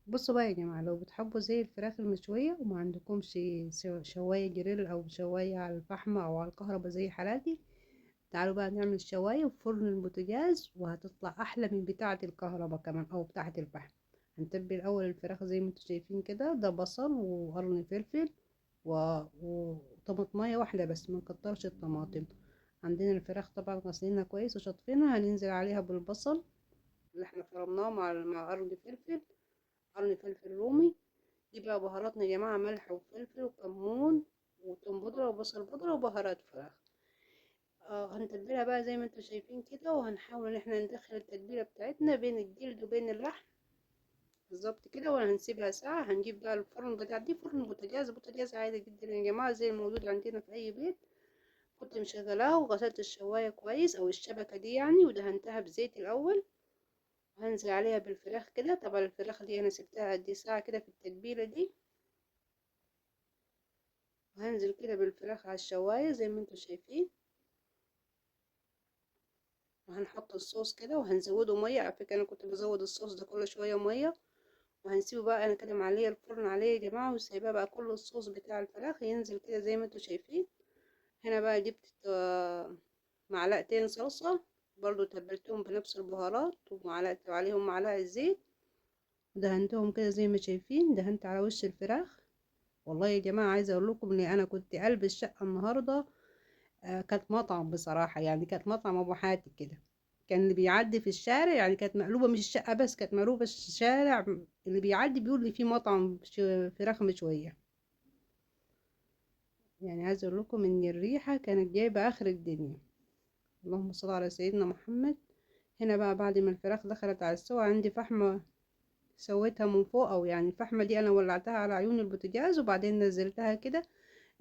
بصوا بقى يا جماعة، لو بتحبوا زي الفراخ المشوية وما عندكمش شواية جريل أو شواية على الفحم أو على الكهرباء زي حالاتي، تعالوا بقى نعمل شواية في فرن البوتاجاز وهتطلع أحلى من بتاعة الكهرباء كمان أو بتاعة الفحم. هنتبل الأول الفراخ زي ما انتوا شايفين كده، ده بصل وقرن فلفل وطماطمية واحدة بس، ما نكترش الطماطم. عندنا الفراخ طبعا غسلينها كويس وشطفينها، هننزل عليها بالبصل اللي احنا فرمناه مع قرن فلفل، قرن فلفل رومي. دي بقى بهاراتنا يا جماعة، ملح وفلفل وكمون وتوم بودرة وبصل بودرة وبهارات فراخ. هنتبلها بقى زي ما انتوا شايفين كده، وهنحاول ان احنا ندخل التتبيلة بتاعتنا بين الجلد وبين اللحم بالظبط كده، وهنسيبها ساعة. هنجيب بقى الفرن بتاع دي فرن بوتاجاز عادي جدا يا جماعة، زي الموجود عندنا في أي بيت. كنت مشغلاها وغسلت الشواية كويس أو الشبكة دي يعني، ودهنتها بزيت الأول. وهنزل عليها بالفراخ كده. طبعا الفراخ دي أنا سبتها قد ساعة كده في التتبيلة دي. وهنزل كده بالفراخ على الشواية زي ما انتوا شايفين. وهنحط الصوص كده وهنزوده مية. على فكرة أنا كنت بزود الصوص ده كل شوية مية. وهنسيبه بقى، انا كده معليه الفرن عليه يا جماعه وسايباه بقى كل الصوص بتاع الفراخ ينزل كده زي ما انتوا شايفين. هنا بقى جبت معلقتين صلصه، برضو تبلتهم بنفس البهارات ومعلقه عليهم معلقه زيت. دهنتهم كده زي ما شايفين، دهنت على وش الفراخ. والله يا جماعه عايزه اقول لكم ان انا كنت قلب الشقه النهارده. كانت مطعم بصراحه، يعني كانت مطعم ابو حاتم كده. كان اللي بيعدي في الشارع، يعني كانت مقلوبة مش الشقة بس، كانت مقلوبة الشارع. اللي بيعدي بيقول لي في مطعم فراخ مشوية. يعني عايزة اقول لكم ان الريحة كانت جايبة اخر الدنيا. اللهم صل على سيدنا محمد. هنا بقى بعد ما الفراخ دخلت على السوا، عندي فحمة سويتها من فوق، او يعني الفحمة دي انا ولعتها على عيون البوتاجاز وبعدين نزلتها كده.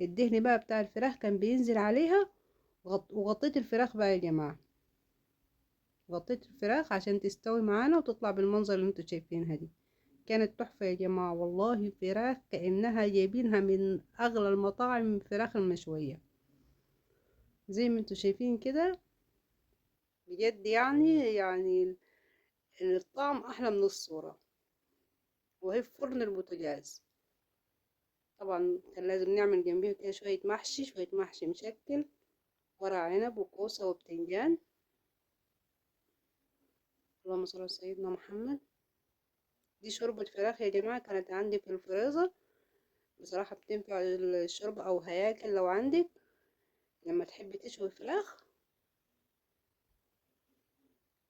الدهن بقى بتاع الفراخ كان بينزل عليها. وغطيت الفراخ بقى يا جماعة. غطيت الفراخ عشان تستوي معانا وتطلع بالمنظر اللي انتوا شايفينها دي. كانت تحفة يا جماعة، والله فراخ كأنها جايبينها من أغلى المطاعم الفراخ المشوية زي ما انتوا شايفين كده. بجد يعني الطعم أحلى من الصورة. وهي في فرن البوتاجاز. طبعا كان لازم نعمل جنبيها كده شوية محشي مشكل، ورق عنب وكوسة وبتنجان. اللهم صل على سيدنا محمد. دي شوربة فراخ يا جماعة كانت عندي في الفريزر. بصراحة بتنفع الشوربة أو هياكل لو عندك لما تحبي تشوي فراخ.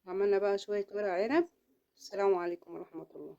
عملنا بقى شوية ورق عنب. السلام عليكم ورحمة الله.